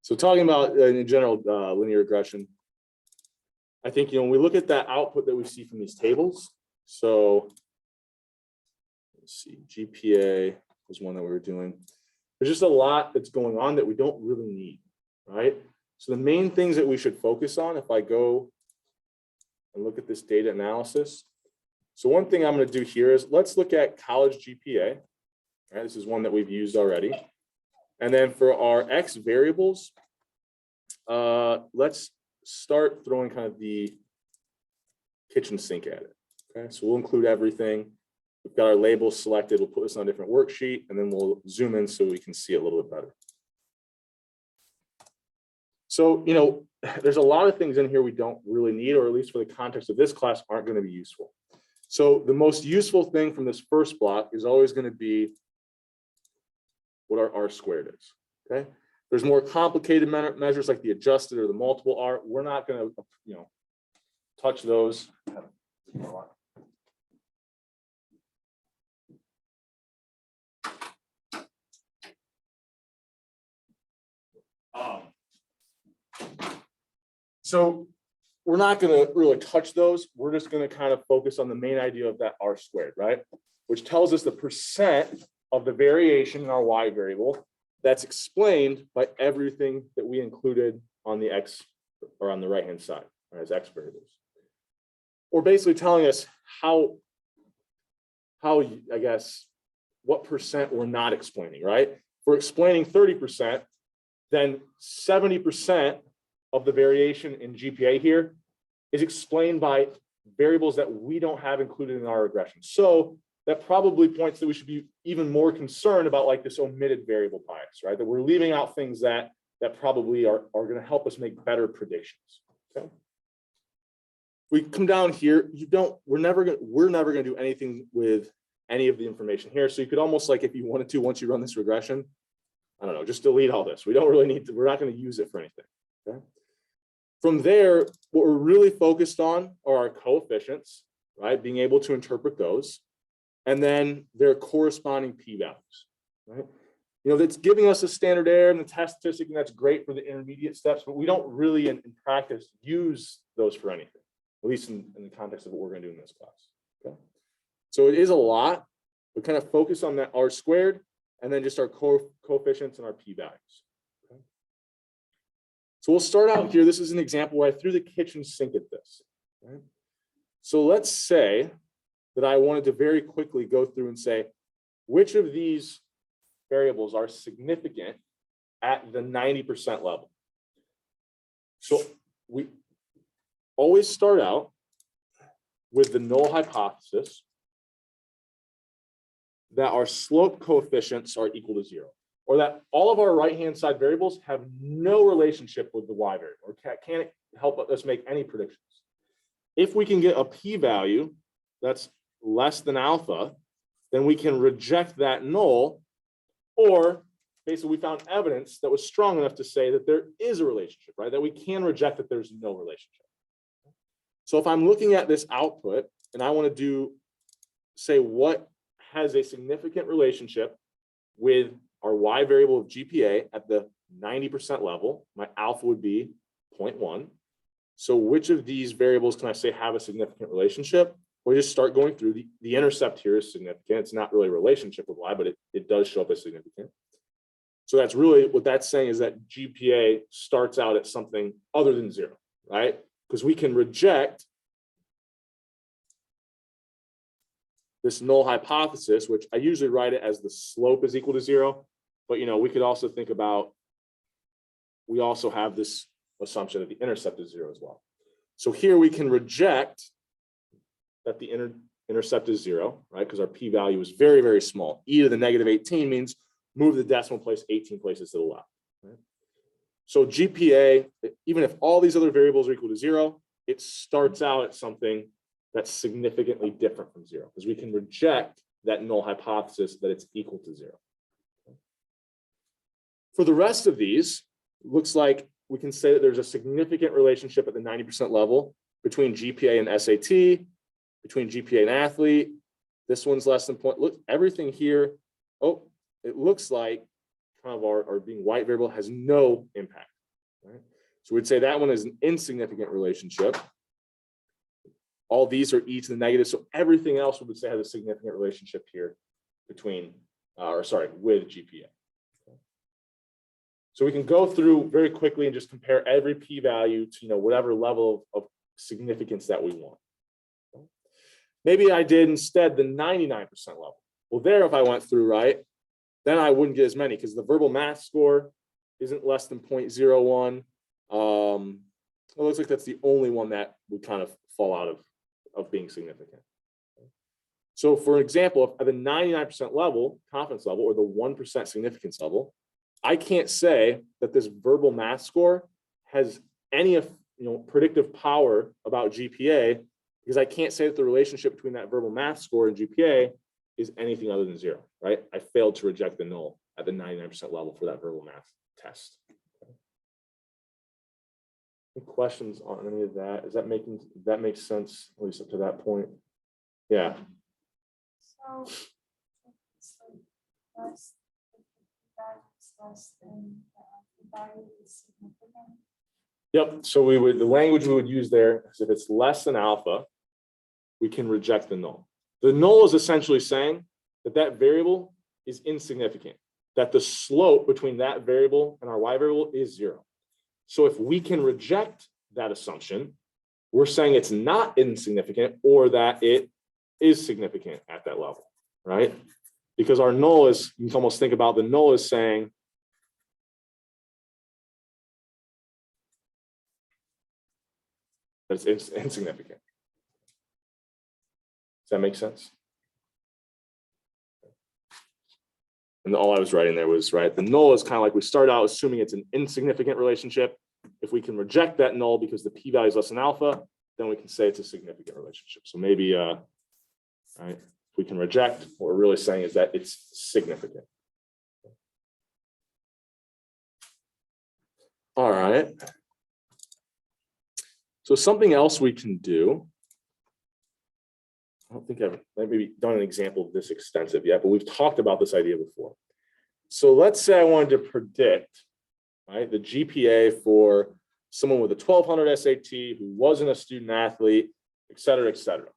So talking about in general linear regression, I think, when we look at that output that we see from these tables, so let's see, GPA was one that we were doing. There's just a lot that's going on that we don't really need, right? So the main things that we should focus on, if I go and look at this data analysis. So one thing I'm going to do here is let's look at college GPA. Right, this is one that we've used already. And then for our X variables, let's start throwing kind of the kitchen sink at it. Okay, so we'll include everything. We've got our labels selected. We'll put this on a different worksheet, and then we'll zoom in so we can see it a little bit better. So, there's a lot of things in here we don't really need, or at least for the context of this class, aren't going to be useful. So the most useful thing from this first block is always going to be what our R squared is, okay? There's more complicated measures like the adjusted or the multiple R. We're not going to, touch those. So we're not going to really touch those. We're just going to kind of focus on the main idea of that R squared, right? Which tells us the percent of the variation in our Y variable that's explained by everything that we included on the X or on the right-hand side as X variables. Or basically telling us how I guess, what percent we're not explaining, right? If we're explaining 30%, then 70% of the variation in GPA here is explained by variables that we don't have included in our regression. So that probably points that we should be even more concerned about like this omitted variable bias, right? That we're leaving out things that probably are going to help us make better predictions. Okay. We come down here, we're never going to do anything with any of the information here. So you could almost, like, if you wanted to, once you run this regression, I don't know, just delete all this. We don't really need to, we're not going to use it for anything. Okay. From there, what we're really focused on are our coefficients, right? Being able to interpret those, and then their corresponding p-values, right? That's giving us a standard error and the test statistic, and that's great for the intermediate steps, but we don't really in practice use those for anything, at least in the context of what we're going to do in this class. Okay. So it is a lot. We kind of focus on that R squared and then just our coefficients and our p-values. Okay. So we'll start out here. This is an example where I threw the kitchen sink at this. Right? So let's say that I wanted to very quickly go through and say, which of these variables are significant at the 90% level? So we always start out with the null hypothesis that our slope coefficients are equal to 0, or that all of our right-hand side variables have no relationship with the Y variable, or can't help us make any predictions. If we can get a p-value that's less than alpha, then we can reject that null, or basically we found evidence that was strong enough to say that there is a relationship, right? That we can reject that there's no relationship. So if I'm looking at this output and I want to say what has a significant relationship with our Y variable of GPA at the 90% level, my alpha would be 0.1. So which of these variables can I say have a significant relationship? We just start going through the intercept here is significant. It's not really a relationship with Y, but it does show up as significant. So that's really what that's saying, is that GPA starts out at something other than 0, right? Because we can reject this null hypothesis, which I usually write it as the slope is equal to 0. But we could also think about, we also have this assumption that the intercept is 0 as well. So here we can reject that the intercept is 0, right? Because our p-value is very, very small. E to the negative 18 means move the decimal place 18 places to the left. Right? So GPA, even if all these other variables are equal to 0, it starts out at something that's significantly different from 0, because we can reject that null hypothesis that it's equal to 0. For the rest of these, looks like we can say that there's a significant relationship at the 90% level between GPA and SAT, between GPA and athlete. This one's less than point. Look, everything here, it looks like kind of our being white variable has no impact, right? So we'd say that one is an insignificant relationship. All these are e to the negative, so everything else we would say has a significant relationship here between, with GPA. So we can go through very quickly and just compare every p-value to whatever level of significance that we want. Maybe I did instead the 99% level. Well, there, if I went through, right, then I wouldn't get as many because the verbal math score isn't less than 0.01. It looks like that's the only one that would kind of fall out of being significant. So for example, at the 99% level, confidence level, or the 1% significance level, I can't say that this verbal math score has any predictive power about GPA, because I can't say that the relationship between that verbal math score and GPA is anything other than 0, right? I failed to reject the null at the 99% level for that verbal math test. Any questions on any of that? Does that make sense, at least up to that point? Yeah. So it's like less than the value is significant. Yep. So the language we would use there is if it's less than alpha, we can reject the null. The null is essentially saying that that variable is insignificant, that the slope between that variable and our y variable is 0. So if we can reject that assumption, we're saying it's not insignificant or that it is significant at that level, right? Because our null is, you can almost think about the null as saying that it's insignificant. Does that make sense? And all I was writing there was, right, the null is kind of like we start out assuming it's an insignificant relationship. If we can reject that null because the p-value is less than alpha, then we can say it's a significant relationship. So maybe, right, if we can reject, what we're really saying is that it's significant. All right. So something else we can do, I don't think I've maybe done an example of this extensive yet, but we've talked about this idea before. So let's say I wanted to predict, right, the GPA for someone with a 1200 SAT who wasn't a student athlete, et cetera,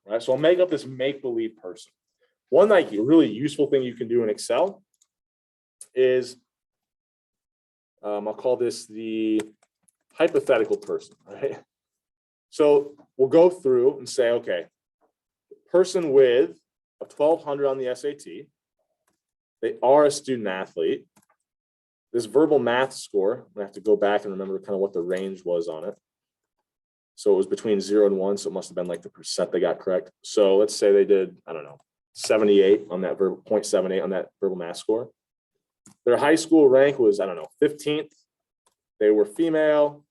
right? So I'll make up this make-believe person. One like really useful thing you can do in Excel is, I'll call this the hypothetical person, right? So we'll go through and say, okay, person with a 1200 on the SAT, they are a student athlete. This verbal math score, I have to go back and remember kind of what the range was on it. So it was between 0 and 1, so it must have been like the percent they got correct. So let's say they did, I don't know, 78 on that verbal, 0.78 on that verbal math score. Their high school rank was, I don't know, 15th. They were female.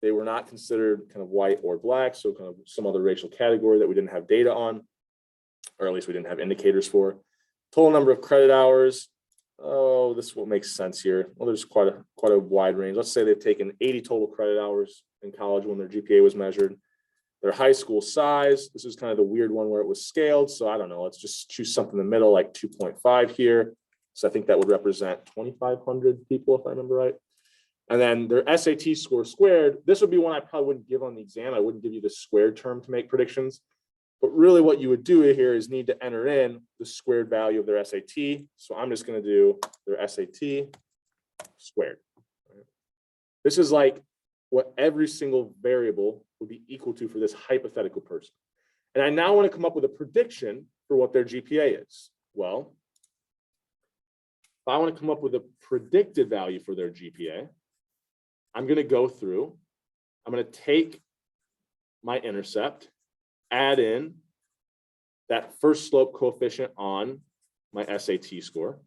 They were not considered kind of white or black, so kind of some other racial category that we didn't have data on, or at least we didn't have indicators for. Total number of credit hours. Oh, this will make sense here. Well, there's quite a wide range. Let's say they've taken 80 total credit hours in college when their GPA was measured. Their high school size. This is kind of the weird one where it was scaled. So I don't know. Let's just choose something in the middle, like 2.5 here. So I think that would represent 2,500 people, if I remember right. And then their SAT score squared. This would be one I probably wouldn't give on the exam. I wouldn't give you the squared term to make predictions. But really what you would do here is need to enter in the squared value of their SAT. So I'm just going to do their SAT squared. This is like what every single variable would be equal to for this hypothetical person. And I now want to come up with a prediction for what their GPA is. Well, if I want to come up with a predicted value for their GPA, I'm going to go through, I'm going to take my intercept, add in that first slope coefficient on my SAT score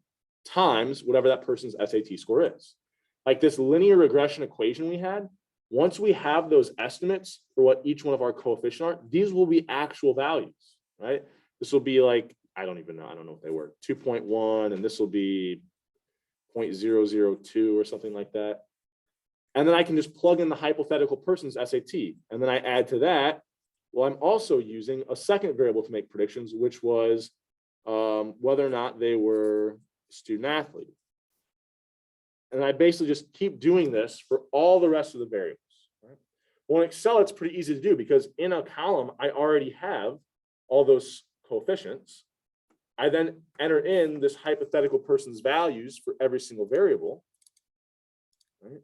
times whatever that person's SAT score is. Like this linear regression equation we had, once we have those estimates for what each one of our coefficients are, these will be actual values, right? This will be like, I don't even know, I don't know what they were, 2.1, and this will be 0.002 or something like that. And then I can just plug in the hypothetical person's SAT. And then I add to that, well, I'm also using a second variable to make predictions, which was whether or not they were student athlete. And I basically just keep doing this for all the rest of the variables. Right? Well, in Excel, it's pretty easy to do because in a column, I already have all those coefficients. I then enter in this hypothetical person's values for every single variable. Right?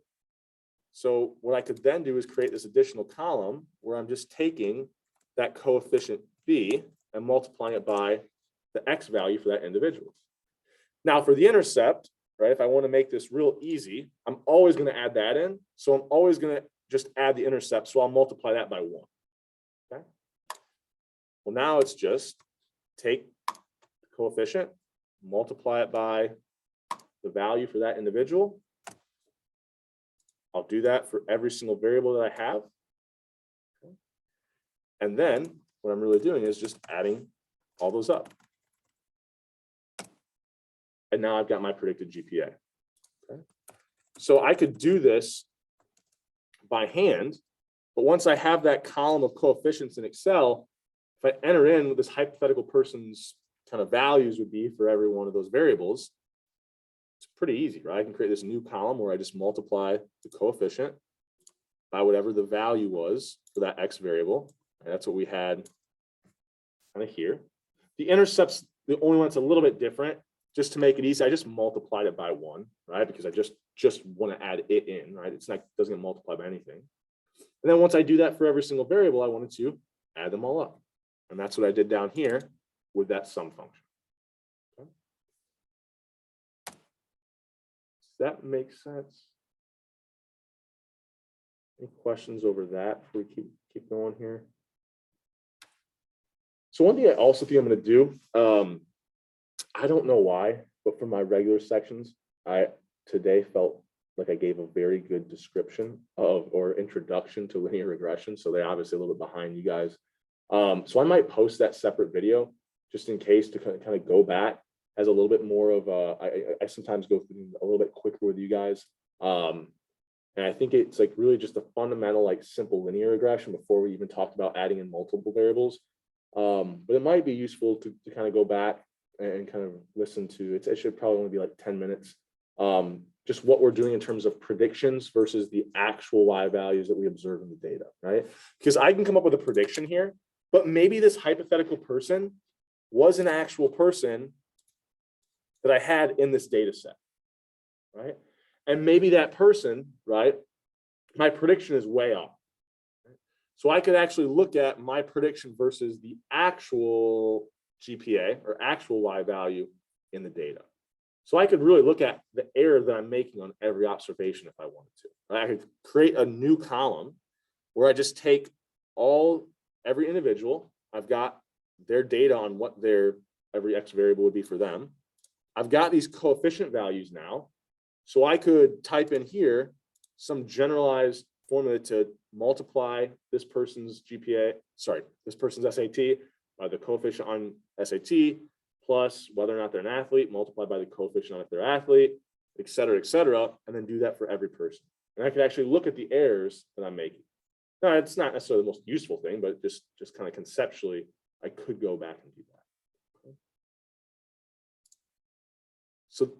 So what I could then do is create this additional column where I'm just taking that coefficient B and multiplying it by the X value for that individual. Now for the intercept, right, if I want to make this real easy, I'm always going to add that in. So I'm always going to just add the intercept. So I'll multiply that by 1. Okay. Well, now it's just take the coefficient, multiply it by the value for that individual. I'll do that for every single variable that I have. Okay. And then what I'm really doing is just adding all those up. And now I've got my predicted GPA. Okay. So I could do this by hand, but once I have that column of coefficients in Excel, if I enter in what this hypothetical person's kind of values would be for every one of those variables, it's pretty easy, right? I can create this new column where I just multiply the coefficient by whatever the value was for that X variable. And that's what we had kind of here. The intercept's the only one that's a little bit different. Just to make it easy, I just multiplied it by 1, right? Because I just want to add it in, right? It's not, doesn't get multiplied by anything. And then once I do that for every single variable, I wanted to add them all up. And that's what I did down here with that sum function. Okay. Does that make sense? Any questions over that before we keep going here? So one thing I also think I'm going to do, I don't know why, but for my regular sections, I today felt like I gave a very good description of or introduction to linear regression. So they're obviously a little bit behind you guys. So I might post that separate video just in case to kind of go back as a little bit more of I sometimes go through a little bit quicker with you guys. And I think it's like really just a fundamental, like simple linear regression before we even talked about adding in multiple variables. But it might be useful to kind of go back and kind of listen to it. It should probably only be like 10 minutes. Just what we're doing in terms of predictions versus the actual Y values that we observe in the data, right? Because I can come up with a prediction here, but maybe this hypothetical person was an actual person that I had in this data set, right? And maybe that person, right, my prediction is way off. So I could actually look at my prediction versus the actual GPA or actual Y value in the data. So I could really look at the error that I'm making on every observation if I wanted to. I could create a new column where I just take every individual. I've got their data on what every X variable would be for them. I've got these coefficient values now. So I could type in here some generalized formula to multiply this person's GPA, this person's SAT by the coefficient on SAT plus whether or not they're an athlete, multiplied by the coefficient on if they're an athlete, et cetera, and then do that for every person. And I could actually look at the errors that I'm making. Now, it's not necessarily the most useful thing, but just kind of conceptually, I could go back and do that. Okay. So,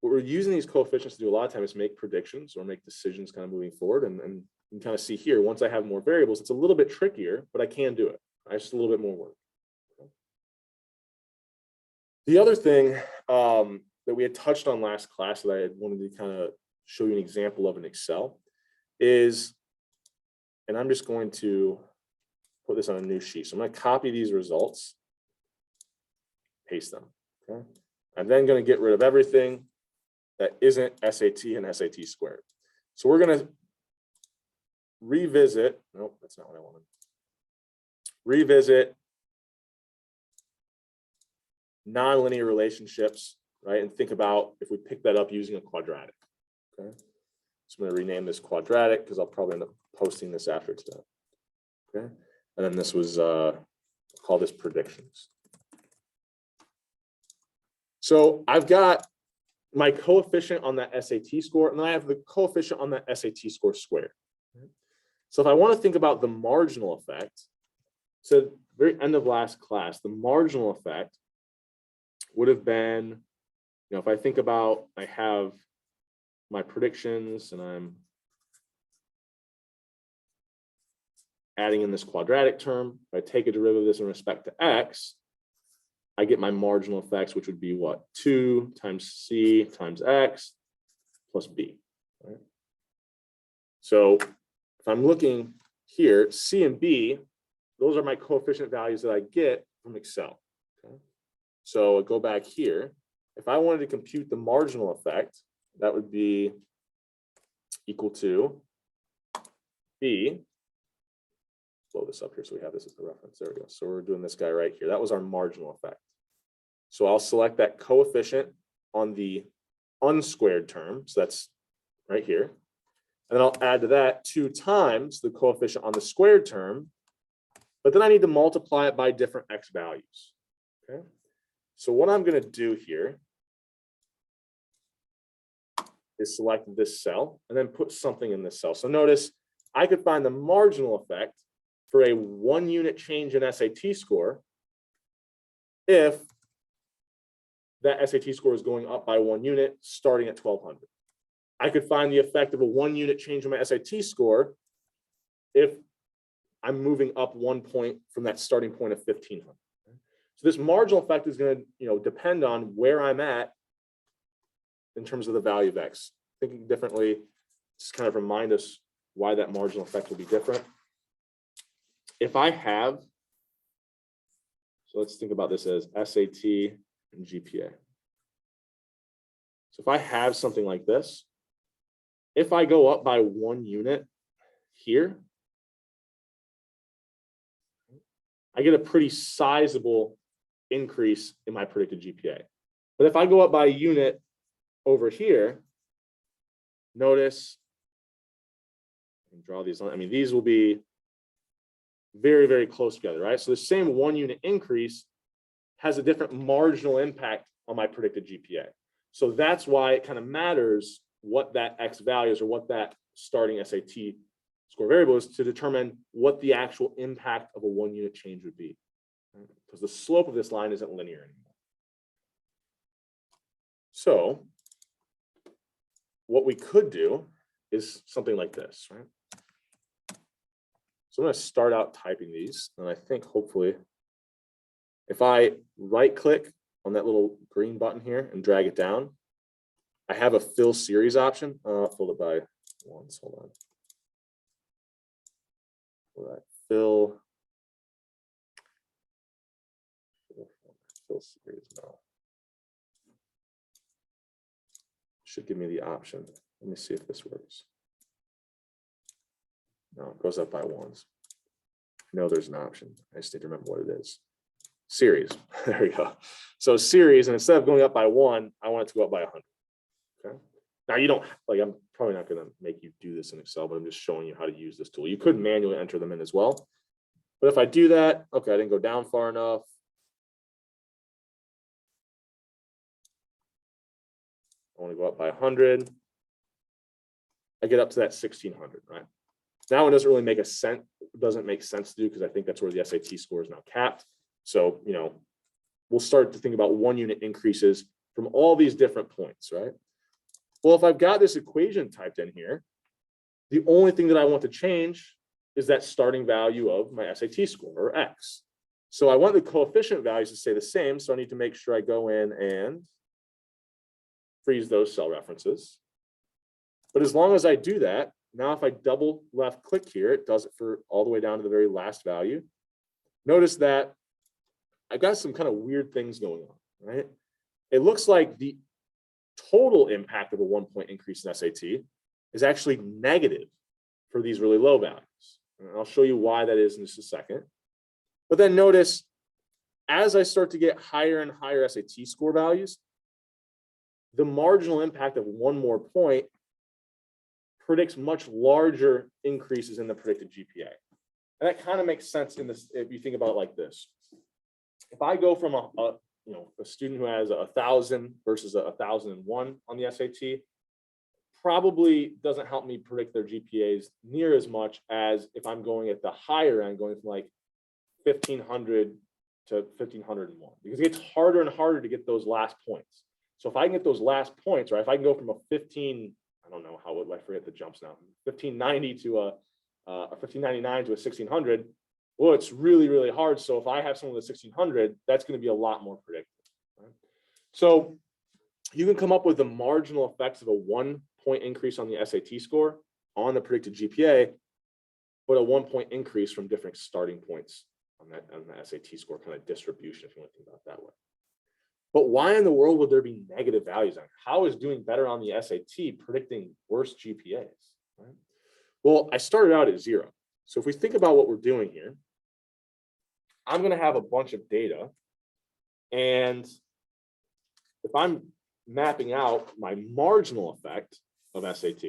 what we're using these coefficients to do a lot of times is make predictions or make decisions kind of moving forward. And you can kind of see here, once I have more variables, it's a little bit trickier, but I can do it. It's just a little bit more work. Okay. The other thing that we had touched on last class that I had wanted to kind of show you an example of in Excel is, and I'm just going to put this on a new sheet. So I'm going to copy these results, paste them. Okay. I'm then going to get rid of everything that isn't SAT and SAT squared. So we're going to revisit, nope, that's not what I wanted. Revisit nonlinear relationships, right? And think about if we pick that up using a quadratic, okay? So I'm going to rename this quadratic because I'll probably end up posting this after today, okay? And then this was, call this predictions. So I've got my coefficient on that SAT score, and then I have the coefficient on that SAT score squared. So if I want to think about the marginal effect, so very end of last class, the marginal effect would have been, if I think about, I have my predictions and I'm adding in this quadratic term, if I take a derivative of this in respect to x, I get my marginal effects, which would be what? 2 times c times x plus b. Right? So if I'm looking here, c and b, those are my coefficient values that I get from Excel. Okay? So I go back here. If I wanted to compute the marginal effect, that would be equal to b. Blow this up here so we have this as the reference. There we go. So we're doing this guy right here. That was our marginal effect. So I'll select that coefficient on the unsquared term. So that's right here. And then I'll add to that 2 times the coefficient on the squared term. But then I need to multiply it by different x values. Okay. So what I'm going to do here is select this cell and then put something in this cell. So notice I could find the marginal effect for a 1 unit change in SAT score if that SAT score is going up by 1 unit starting at 1200. I could find the effect of a 1 unit change in my SAT score if I'm moving up 1 point from that starting point of 1500. So this marginal effect is going to, depend on where I'm at in terms of the value of x. Thinking differently, just kind of remind us why that marginal effect will be different. If I have, so let's think about this as SAT and GPA. So if I have something like this, if I go up by 1 unit here, I get a pretty sizable increase in my predicted GPA. But if I go up by a unit over here, notice, I can draw these on, these will be very, very close together, right? So the same 1 unit increase has a different marginal impact on my predicted GPA. So that's why it kind of matters what that x value is or what that starting SAT score variable is to determine what the actual impact of a 1 unit change would be. Because the slope of this line isn't linear anymore. So what we could do is something like this, right? So I'm going to start out typing these, and I think hopefully if I right click on that little green button here and drag it down, I have a fill series option. I'll fill it by once, hold on. All right, fill series now. Should give me the option. Let me see if this works. No, it goes up by ones. No, there's an option. I just need to remember what it is. Series. There we go. So series, and instead of going up by 1, I want it to go up by 100. Okay. Now you don't I'm probably not going to make you do this in Excel, but I'm just showing you how to use this tool. You could manually enter them in as well. But if I do that, okay, I didn't go down far enough. I want to go up by 100. I get up to that 1600, right? Now it doesn't really make sense to do because I think that's where the SAT score is now capped. So, we'll start to think about 1 unit increases from all these different points, right? Well, if I've got this equation typed in here, the only thing that I want to change is that starting value of my SAT score, or x. So I want the coefficient values to stay the same, so I need to make sure I go in and freeze those cell references. But as long as I do that, now if I double left click here, it does it for all the way down to the very last value. Notice that I've got some kind of weird things going on, right? It looks like the total impact of a 1 point increase in SAT is actually negative for these really low values. And I'll show you why that is in just a second. But then notice, as I start to get higher and higher SAT score values, the marginal impact of 1 more point predicts much larger increases in the predicted GPA. And that kind of makes sense in this if you think about it like this. If I go from a student who has 1,000 versus 1,001 on the SAT, probably doesn't help me predict their GPAs near as much as if I'm going at the higher end, going from like 1,500 to 1,501, because it gets harder and harder to get those last points. So if I can get those last points, right, if I can go from a 15, don't know how, I forget the jumps now, 1590 to a 1599 to a 1600. Well, it's really, really hard. So if I have someone with a 1600, that's going to be a lot more predictive. Right? So you can come up with the marginal effects of a 1-point increase on the SAT score on the predicted GPA, but a 1-point increase from different starting points on the SAT score kind of distribution, if you want to think about it that way. But why in the world would there be negative values on it? How is doing better on the SAT predicting worse GPAs? Right? Well, I started out at 0. So if we think about what we're doing here, I'm going to have a bunch of data. And if I'm mapping out my marginal effect of SAT,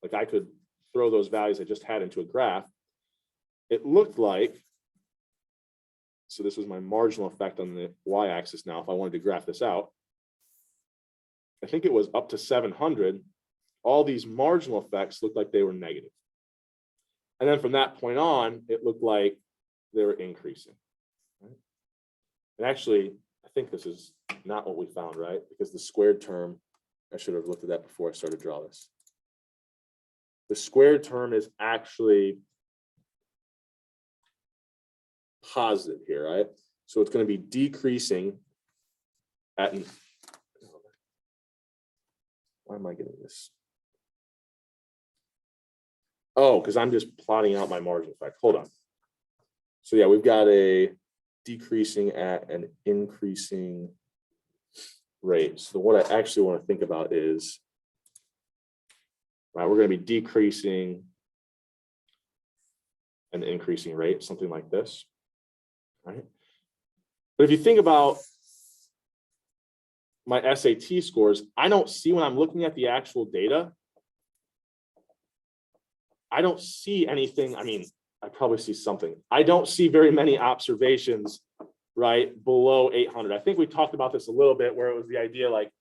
like I could throw those values I just had into a graph, it looked like, so this was my marginal effect on the y-axis now, if I wanted to graph this out, I think it was up to 700, all these marginal effects looked like they were negative. And then from that point on, it looked like they were increasing. Right? And actually, I think this is not what we found, right? Because the squared term, I should have looked at that before I started to draw this. The squared term is actually positive here, right? So it's going to be decreasing at, why am I getting this? Oh, because I'm just plotting out my margin effect. Hold on. So yeah, we've got a decreasing at an increasing rate. So what I actually want to think about is, right, we're going to be decreasing an increasing rate, something like this, right? But if you think about my SAT scores, I don't see, when I'm looking at the actual data, I don't see anything. I mean, I probably see something. I don't see very many observations, right, below 800. I think we talked about this a little bit, where it was the idea, like,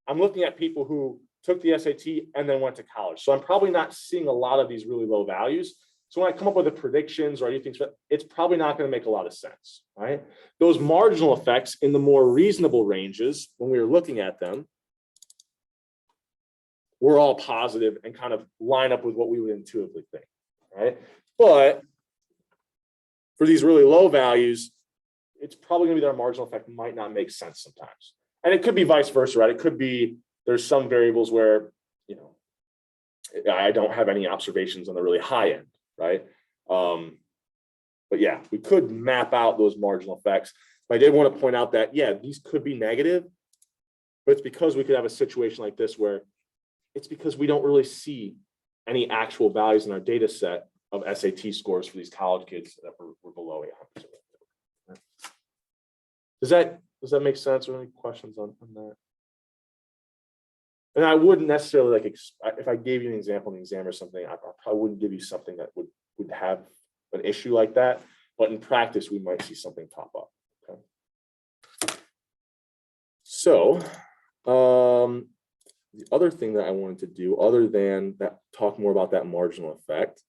I'm looking at people who took the SAT and then went to college. So I'm probably not seeing a lot of these really low values. So when I come up with the predictions or anything, it's probably not going to make a lot of sense, right? Those marginal effects in the more reasonable ranges, when we were looking at them, were all positive and kind of line up with what we would intuitively think, right? But for these really low values, it's probably going to be that our marginal effect might not make sense sometimes. And it could be vice versa, right? It could be there's some variables where, you know, I don't have any observations on the really high end, right? But yeah, we could map out those marginal effects. But I did want to point out that, yeah, these could be negative, but it's because we could have a situation like this where it's because we don't really see any actual values in our data set of SAT scores for these college kids that were below 800. Does that make sense? Or any questions on that? And I wouldn't necessarily, like, if I gave you an example in the exam or something, I probably wouldn't give you something that would have an issue like that. But in practice, we might see something pop up. Okay. So the other thing that I wanted to do, other than that, talk more about that marginal effect,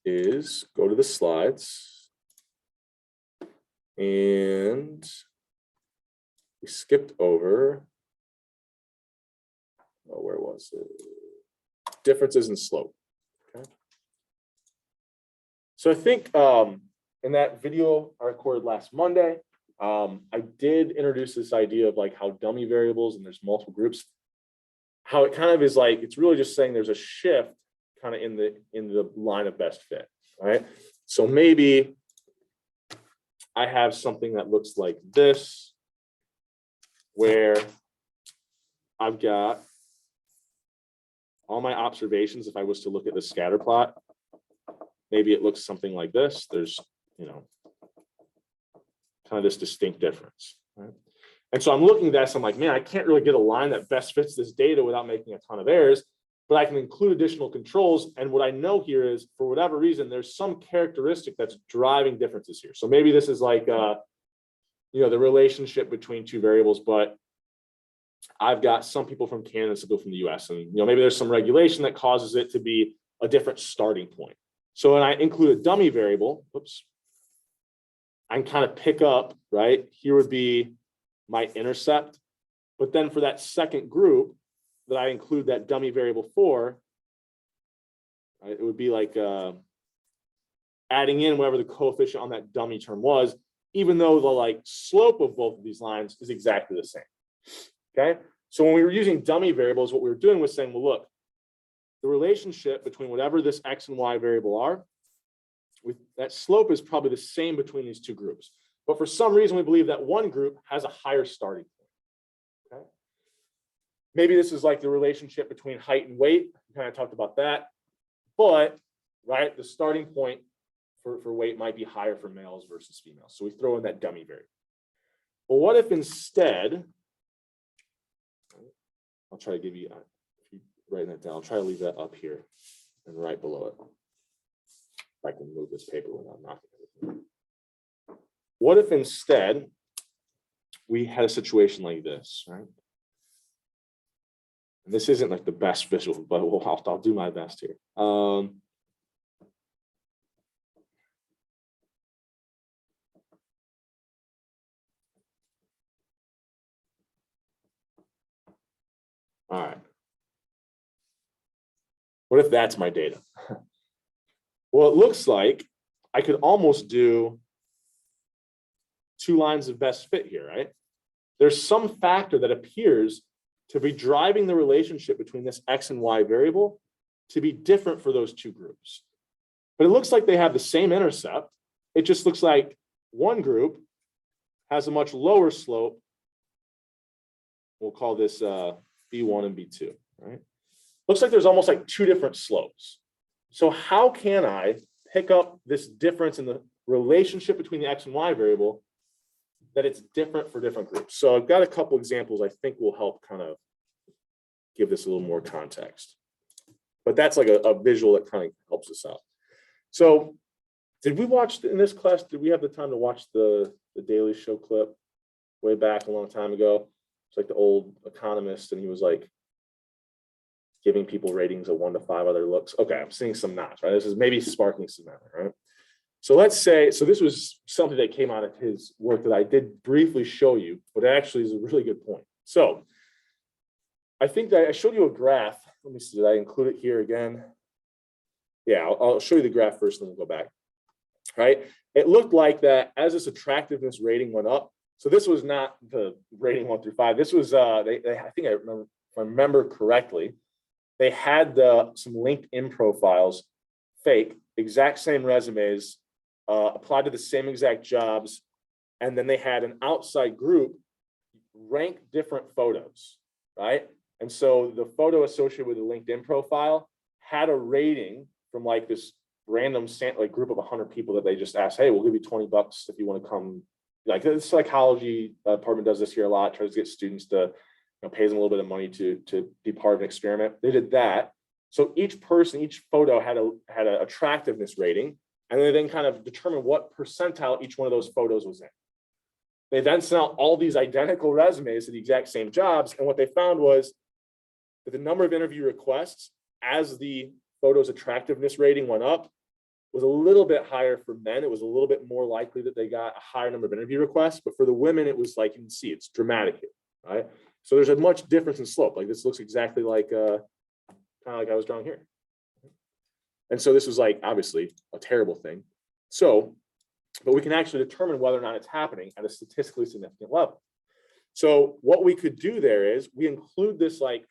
is go to the slides. And we skipped over, oh, where was it? Differences in slope. Okay. So I think in that video I recorded last Monday, I did introduce this idea of like how dummy variables, and there's multiple groups, how it kind of is like, it's really just saying there's a shift kind of in the line of best fit, right? So maybe I have something that looks like this, where I've got all my observations. If I was to look at the scatter plot, maybe it looks something like this. There's, you know, kind of this distinct difference, right? And so I'm looking at this, I'm like, man, I can't really get a line that best fits this data without making a ton of errors, but I can include additional controls. And what I know here is, for whatever reason, there's some characteristic that's driving differences here. So maybe this is like, you know, the relationship between two variables, but I've got some people from Canada, some people from the US, and, you know, maybe there's some regulation that causes it to be a different starting point. So when I include a dummy variable, oops, I can kind of pick up, right? Here would be my intercept. But then for that second group, that I include that dummy variable for, right, it would be like adding in whatever the coefficient on that dummy term was, even though the like slope of both of these lines is exactly the same. Okay, so when we were using dummy variables, what we were doing was saying, well, look, the relationship between whatever this x and y variable are, that slope is probably the same between these two groups. But for some reason, we believe that one group has a higher starting point. Okay? Maybe this is like the relationship between height and weight. We kind of talked about that. But, right, the starting point for weight might be higher for males versus females. So we throw in that dummy variable. Well, what if instead, I'll try to give you, if you write that down, I'll try to leave that up here and right below it. If I can move this paper without knocking everything. What if instead we had a situation like this, right? And this isn't like the best visual, but I'll do my best here. All right. What if that's my data? Well, it looks like I could almost do two lines of best fit here, right? There's some factor that appears to be driving the relationship between this x and y variable to be different for those two groups. But it looks like they have the same intercept. It just looks like one group has a much lower slope. We'll call this B1 and B2, right? Looks like there's almost like two different slopes. So how can I pick up this difference in the relationship between the x and y variable that it's different for different groups? So I've got a couple examples I think will help kind of give this a little more context. But that's like a visual that kind of helps us out. So did we watch in this class, did we have the time to watch the Daily Show clip way back a long time ago? It's like the Old Economist, and he was like giving people ratings of 1 to 5 other looks. Okay, I'm seeing some nods, right? This is maybe sparking some memory, right? So let's say, so this was something that came out of his work that I did briefly show you, but it actually is a really good point. So I think that I showed you a graph. Let me see, did I include it here again? Yeah, I'll show you the graph first, then we'll go back, right? It looked like that as this attractiveness rating went up. So this was not the rating 1 through 5. This was, I think I remember, if I remember correctly, they had some LinkedIn profiles, fake, exact same resumes, applied to the same exact jobs, and then they had an outside group rank different photos, right? And so the photo associated with the LinkedIn profile had a rating from like this random like group of 100 people that they just asked, hey, we'll give you $20 if you want to come. Like the psychology department does this here a lot, tries to get students to, pays them a little bit of money to be part of an experiment. They did that. So each person, each photo had an attractiveness rating, and they then kind of determined what percentile each one of those photos was in. They then sent out all these identical resumes to the exact same jobs, and what they found was that the number of interview requests as the photo's attractiveness rating went up was a little bit higher for men. It was a little bit more likely that they got a higher number of interview requests, but for the women, it was like, you can see, it's dramatic here, right? So there's a much difference in slope. Like this looks exactly like, kind of like I was drawing here. And so this was like, obviously a terrible thing. So, but we can actually determine whether or not it's happening at a statistically significant level. So what we could do there is we include this like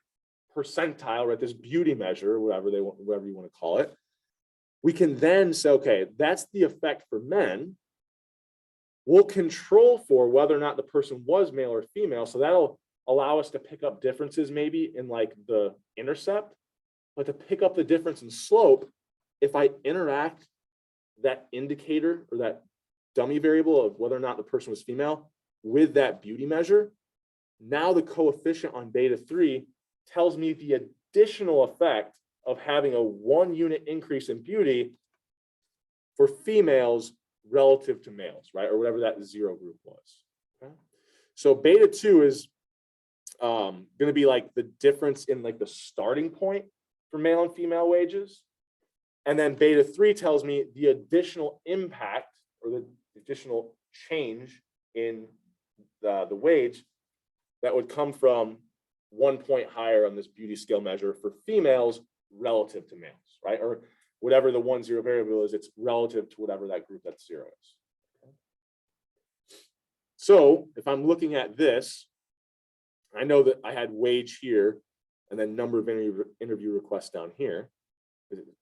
percentile, right? This beauty measure, whatever you want to call it. We can then say, okay, that's the effect for men. We'll control for whether or not the person was male or female. So that'll allow us to pick up differences maybe in like the intercept, but to pick up the difference in slope, if I interact that indicator or that dummy variable of whether or not the person was female with that beauty measure, now the coefficient on beta 3 tells me the additional effect of having a 1 unit increase in beauty for females relative to males, right? Or whatever that 0 group was. Okay? So beta 2 is going to be like the difference in like the starting point for male and female wages. And then beta 3 tells me the additional impact or the additional change in the wage that would come from 1 point higher on this beauty scale measure for females relative to males, right? Or whatever the 1, 0 variable is, it's relative to whatever that group that's 0 is. Okay. So if I'm looking at this, I know that I had wage here and then number of interview requests down here.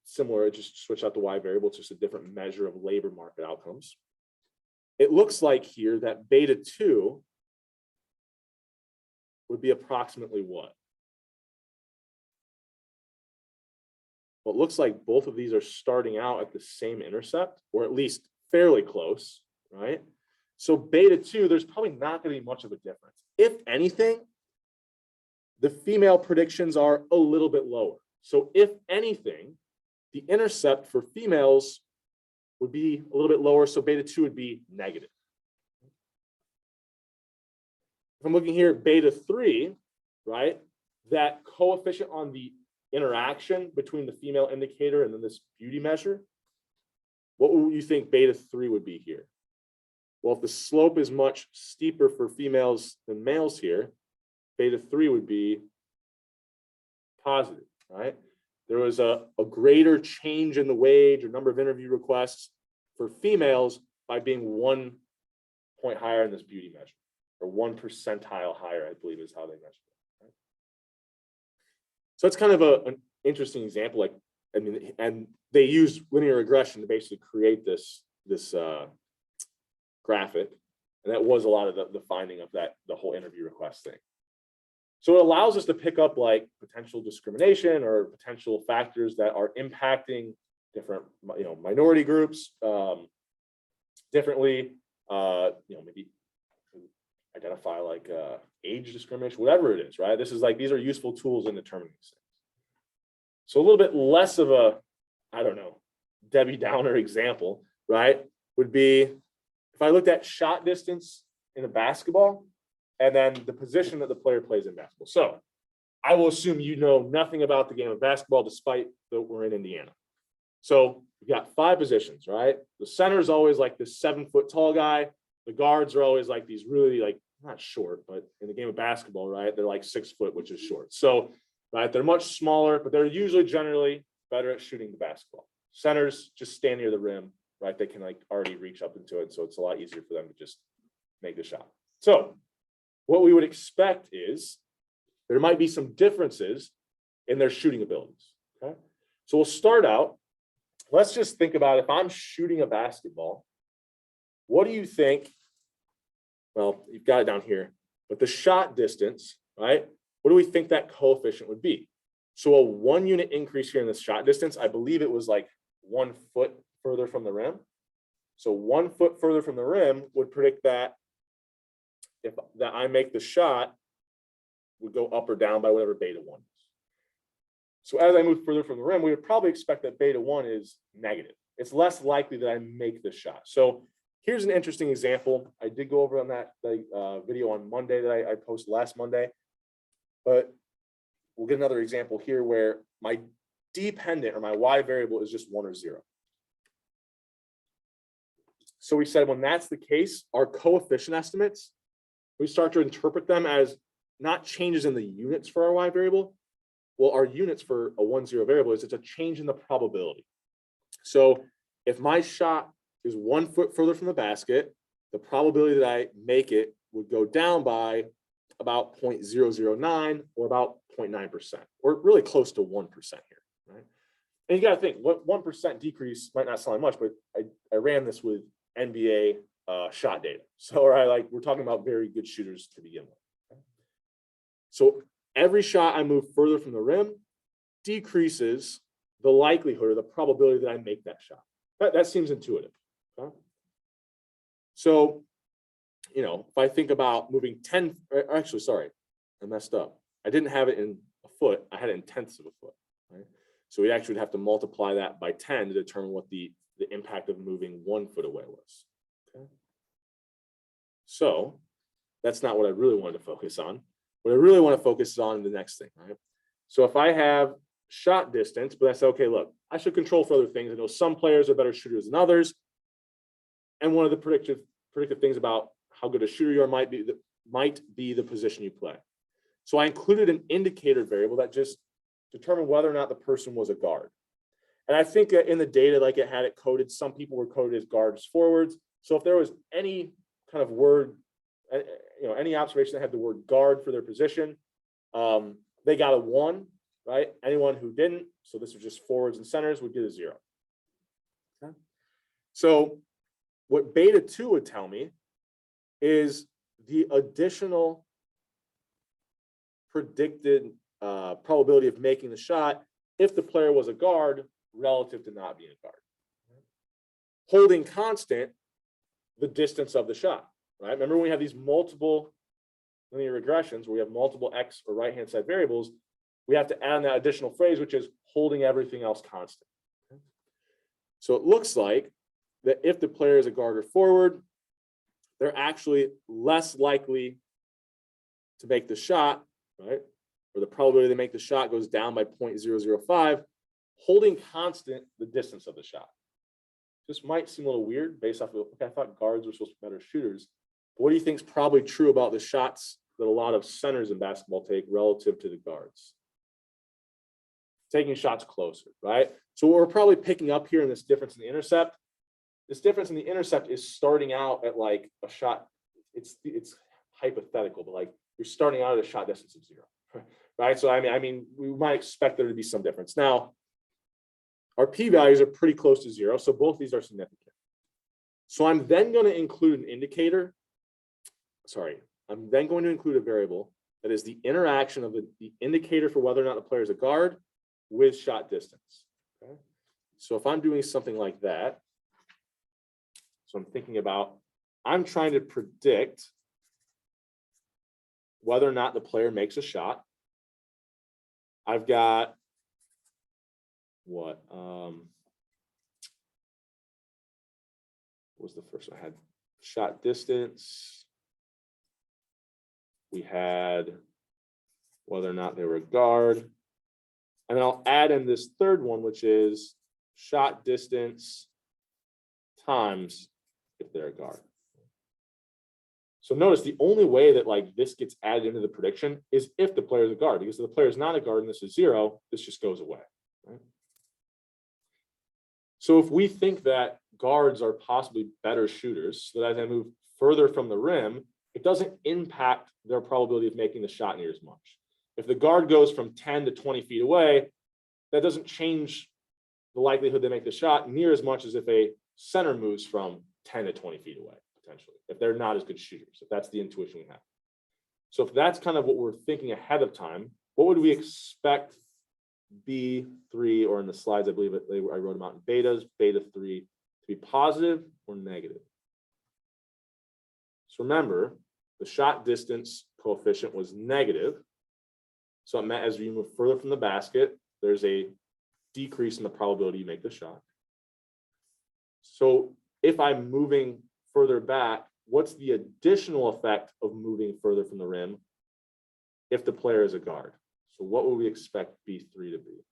Similar, just switch out the Y variable. It's just a different measure of labor market outcomes. It looks like here that beta 2 would be approximately what? Well, it looks like both of these are starting out at the same intercept, or at least fairly close, right? So beta 2, there's probably not going to be much of a difference. If anything, the female predictions are a little bit lower. So if anything, the intercept for females would be a little bit lower, so beta 2 would be negative. If I'm looking here at beta 3, right, that coefficient on the interaction between the female indicator and then this beauty measure, what would you think beta 3 would be here? Well, if the slope is much steeper for females than males here, beta 3 would be positive, right? There was a greater change in the wage or number of interview requests for females by being 1 point higher in this beauty measure, or 1 percentile higher, I believe is how they measure it. Right? So it's kind of an interesting example. Like, I mean, and they use linear regression to basically create this graphic, and that was a lot of the finding of the whole interview request thing. So it allows us to pick up like potential discrimination or potential factors that are impacting different, minority groups differently. Maybe identify like age discrimination, whatever it is, right? This is like, these are useful tools in determining these things. So a little bit less of a, Debbie Downer example, right, would be if I looked at shot distance in a basketball and then the position that the player plays in basketball. So I will assume you know nothing about the game of basketball, despite that we're in Indiana. So we've got 5 positions, right? The center is always like this 7-foot tall guy. The guards are always like these really like, not short, but in the game of basketball, right, they're like 6 foot, which is short. So, right, they're much smaller, but they're usually generally better at shooting the basketball. Centers just stand near the rim, right? They can like already reach up into it. So it's a lot easier for them to just make the shot. So what we would expect is there might be some differences in their shooting abilities. Okay. So we'll start out. Let's just think about if I'm shooting a basketball, what do you think? Well, you've got it down here, but the shot distance, right? What do we think that coefficient would be? So a 1 unit increase here in this shot distance, I believe it was like 1 foot further from the rim. So 1 foot further from the rim would predict that if that I make the shot would go up or down by whatever beta 1 is. So as I move further from the rim, we would probably expect that beta 1 is negative. It's less likely that I make the shot. So here's an interesting example. I did go over on that video on Monday that I posted last Monday, but we'll get another example here where my dependent or my Y variable is just 1 or 0. So we said when that's the case, our coefficient estimates, we start to interpret them as not changes in the units for our Y variable. Well, our units for a 1, 0 variable is it's a change in the probability. So if my shot is 1 foot further from the basket, the probability that I make it would go down by about 0.009 or about 0.9%, or really close to 1% here, right? And you got to think, what 1% decrease might not sound like much, but I ran this with NBA shot data. So we're talking about very good shooters to begin with. Okay? So every shot I move further from the rim decreases the likelihood or the probability that I make that shot. That seems intuitive. Okay? So, if I think about moving 10, actually, sorry, I messed up. I didn't have it in a foot. I had it in tenths of a foot. Right? So we actually would have to multiply that by 10 to determine what the impact of moving 1 foot away was. Okay. So that's not what I really wanted to focus on. What I really want to focus on the next thing, right? So if I have shot distance, but I say, okay, look, I should control for other things. I know some players are better shooters than others. And one of the predictive things about how good a shooter you are might be the position you play. So I included an indicator variable that just determined whether or not the person was a guard. And I think that in the data, like it had it coded, some people were coded as guards forwards. So if there was any kind of word, any observation that had the word guard for their position, they got a 1, right? Anyone who didn't, so this was just forwards and centers, would get a 0. Okay. So what beta 2 would tell me is the additional predicted probability of making the shot if the player was a guard relative to not being a guard. Holding constant the distance of the shot, right? Remember when we have these multiple linear regressions where we have multiple x or right-hand side variables, we have to add that additional phrase, which is holding everything else constant. So it looks like that if the player is a guard or forward, they're actually less likely to make the shot, right? Or the probability they make the shot goes down by 0.005, holding constant the distance of the shot. This might seem a little weird based off of, okay, I thought guards were supposed to be better shooters. But what do you think is probably true about the shots that a lot of centers in basketball take relative to the guards? Taking shots closer, right? So what we're probably picking up here in this difference in the intercept, this difference in the intercept is starting out at like a shot, it's hypothetical, but like you're starting out at a shot distance of 0, right? So I mean, we might expect there to be some difference. Now, our p-values are pretty close to 0, so both these are significant. So I'm then going to include an indicator. I'm then going to include a variable that is the interaction of the indicator for whether or not the player is a guard with shot distance. Okay? So if I'm doing something like that, so I'm thinking about, I'm trying to predict whether or not the player makes a shot. I've got what was the first one? I had shot distance. We had whether or not they were a guard. And then I'll add in this third one, which is shot distance times if they're a guard. So notice the only way that like this gets added into the prediction is if the player is a guard, because if the player is not a guard and this is 0, this just goes away. Right? So if we think that guards are possibly better shooters, so that as they move further from the rim, it doesn't impact their probability of making the shot near as much. If the guard goes from 10 to 20 feet away, that doesn't change the likelihood they make the shot near as much as if a center moves from 10 to 20 feet away, potentially, if they're not as good shooters, if that's the intuition we have. So if that's kind of what we're thinking ahead of time, what would we expect B3, or in the slides, I believe I wrote them out in betas, beta 3, to be positive or negative? So remember, the shot distance coefficient was negative. So it meant as you move further from the basket, there's a decrease in the probability you make the shot. So if I'm moving further back, what's the additional effect of moving further from the rim if the player is a guard? So what would we expect B3 to be?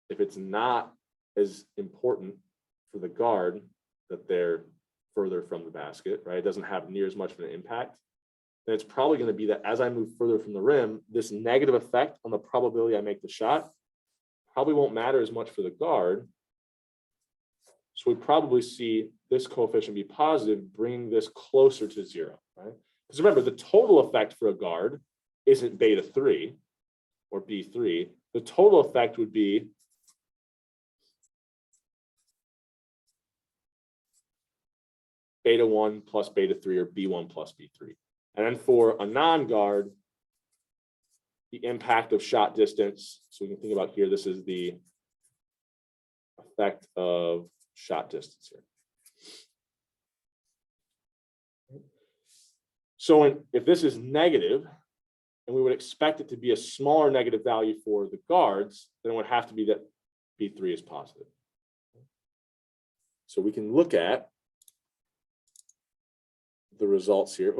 If it's not as important for the guard that they're further from the basket, right? It doesn't have near as much of an impact. Then it's probably going to be that as I move further from the rim, this negative effect on the probability I make the shot probably won't matter as much for the guard. So we probably see this coefficient be positive, bringing this closer to 0, right? Because remember, the total effect for a guard isn't beta 3 or B3. The total effect would be beta 1 plus beta 3, or B1 plus B3. And then for a non-guard, the impact of shot distance. So we can think about here, this is the effect of shot distance here. So if this is negative, and we would expect it to be a smaller negative value for the guards, then it would have to be that B3 is positive. So we can look at the results here,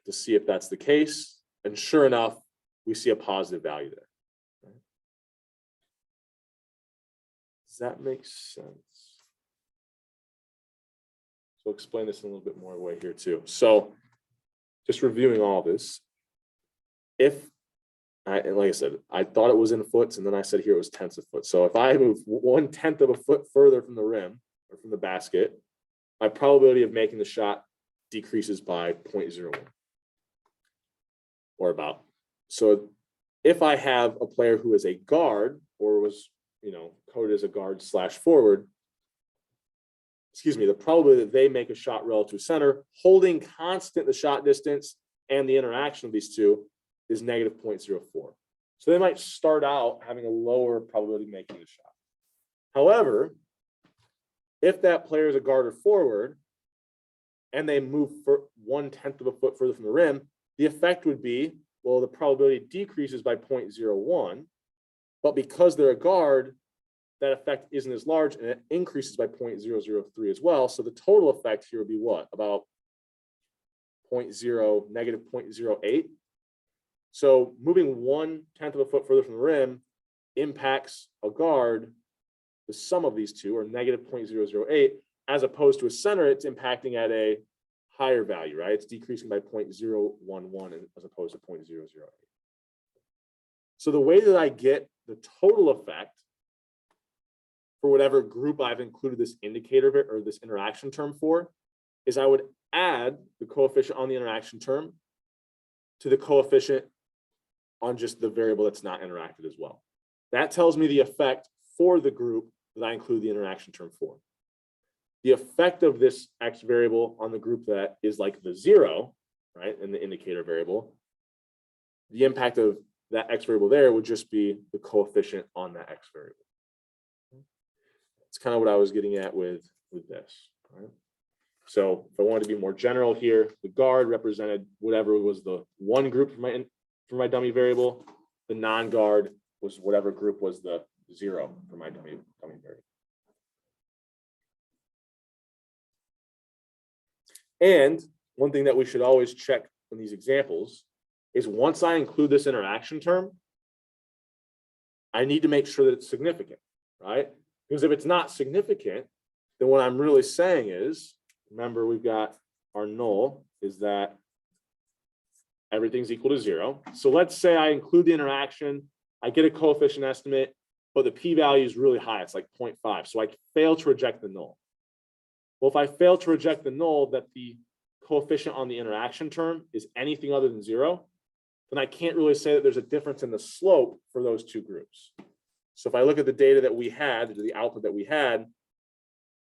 to see if that's the case. And sure enough, we see a positive value there. Right? Does that make sense? So I'll explain this in a little bit more way here too. So just reviewing all this, and like I said, I thought it was in foots, and then I said here it was tenths of foot. So if I move 1/10 of a foot further from the rim or from the basket, my probability of making the shot decreases by 0.01 or about. So if I have a player who is a guard or was, coded as a guard / forward, the probability that they make a shot relative to center, holding constant the shot distance and the interaction of these two, is negative 0.04. So they might start out having a lower probability of making the shot. However, if that player is a guard or forward and they move for 1/10 of a foot further from the rim, the effect would be, well, the probability decreases by 0.01, but because they're a guard, that effect isn't as large and it increases by 0.003 as well. So the total effect here would be what? About negative 0.08. So moving 1/10 of a foot further from the rim impacts a guard, the sum of these two, or negative 0.008, as opposed to a center, it's impacting at a higher value, right? It's decreasing by 0.011 as opposed to 0.008. So the way that I get the total effect for whatever group I've included this indicator or this interaction term for is I would add the coefficient on the interaction term to the coefficient on just the variable that's not interacted as well. That tells me the effect for the group that I include the interaction term for. The effect of this X variable on the group that is like the 0, right, in the indicator variable, the impact of that X variable there would just be the coefficient on that X variable. It's kind of what I was getting at with this, right? So if I wanted to be more general here, the guard represented whatever was the one group for my dummy variable. The non-guard was whatever group was the 0 for my dummy variable. And one thing that we should always check in these examples is once I include this interaction term, I need to make sure that it's significant, right? Because if it's not significant, then what I'm really saying is, remember, we've got our null is that everything's equal to 0. So let's say I include the interaction, I get a coefficient estimate, but the p-value is really high. It's like 0.5. So I fail to reject the null. Well, if I fail to reject the null that the coefficient on the interaction term is anything other than 0, then I can't really say that there's a difference in the slope for those two groups. So if I look at the data that we had, the output that we had,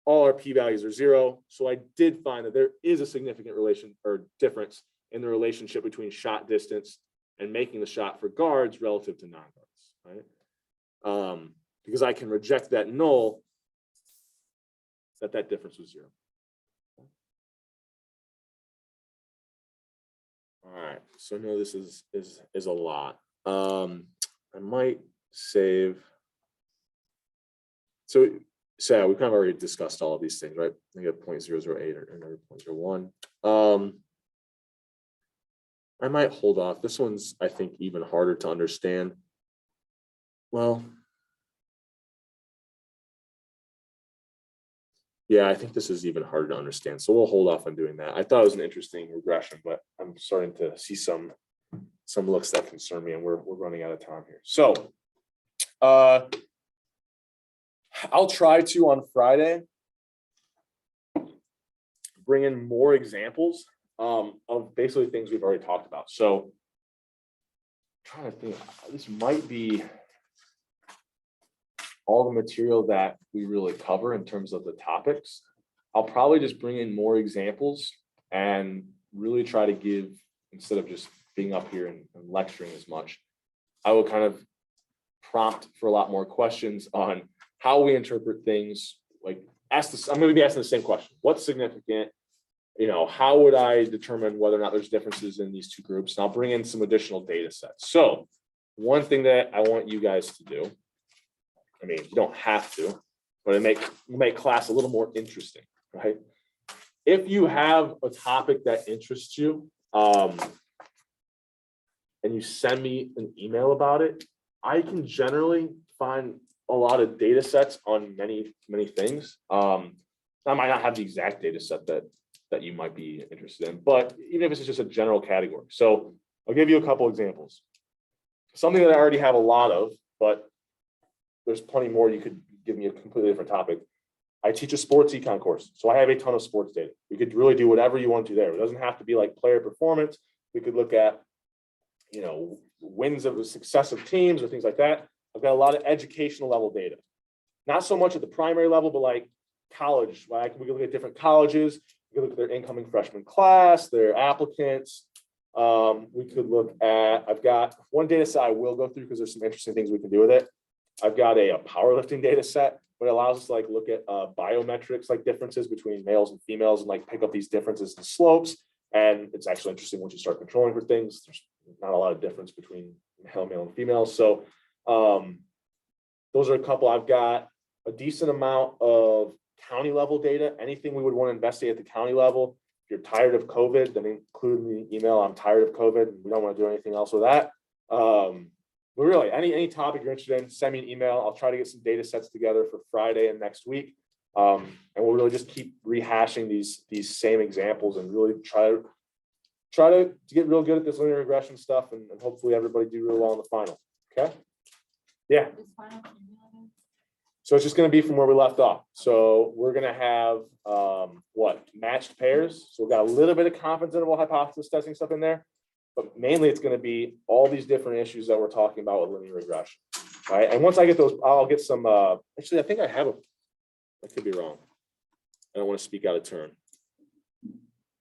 all our p-values are 0. So I did find that there is a significant relation or difference in the relationship between shot distance and making the shot for guards relative to non-guards, right? Because I can reject that null that difference was 0. All right, so I know this is a lot. I might save. So yeah, we've kind of already discussed all of these things, right? I think I have 0.008 or another 0.01. I might hold off. This one's, I think, even harder to understand. Well, yeah, I think this is even harder to understand. So we'll hold off on doing that. I thought it was an interesting regression, but I'm starting to see some looks that concern me, and we're running out of time here. So I'll try to on Friday bring in more examples of basically things we've already talked about. So I'm trying to think, this might be all the material that we really cover in terms of the topics. I'll probably just bring in more examples and really try to give, instead of just being up here and lecturing as much, I will kind of prompt for a lot more questions on how we interpret things. Like I'm going to be asking the same question. What's significant? How would I determine whether or not there's differences in these two groups? And I'll bring in some additional data sets. So one thing that I want you guys to do, I mean, you don't have to, but it make class a little more interesting, right? If you have a topic that interests you, and you send me an email about it, I can generally find a lot of data sets on many things. Not I might not have the exact data set that you might be interested in, but even if it's just a general category. So I'll give you a couple examples. Something that I already have a lot of, but there's plenty more. You could give me a completely different topic. I teach a sports econ course, so I have a ton of sports data. We could really do whatever you want to there. It doesn't have to be like player performance. We could look at, wins of successive teams or things like that. I've got a lot of educational level data. Not so much at the primary level, but like college. Like we can look at different colleges. We can look at their incoming freshman class, their applicants. We could look at, I've got one data set I will go through because there's some interesting things we can do with it. I've got a powerlifting data set, but it allows us to like look at biometrics, like differences between males and females, and like pick up these differences in slopes. And it's actually interesting once you start controlling for things. There's not a lot of difference between male and female. So those are a couple. I've got a decent amount of county level data. Anything we would want to investigate at the county level. If you're tired of COVID, then include in the email, I'm tired of COVID. We don't want to do anything else with that. But really, any topic you're interested in, send me an email. I'll try to get some data sets together for Friday and next week. And we'll really just keep rehashing these same examples and really try to get real good at this linear regression stuff, and hopefully everybody do really well in the final. Okay. Yeah. So it's just going to be from where we left off. So we're going to have matched pairs. So we've got a little bit of confidence interval hypothesis testing stuff in there, but mainly it's going to be all these different issues that we're talking about with linear regression. All right. And once I get those, I'll get some, actually, I think I have I could be wrong. I don't want to speak out of turn.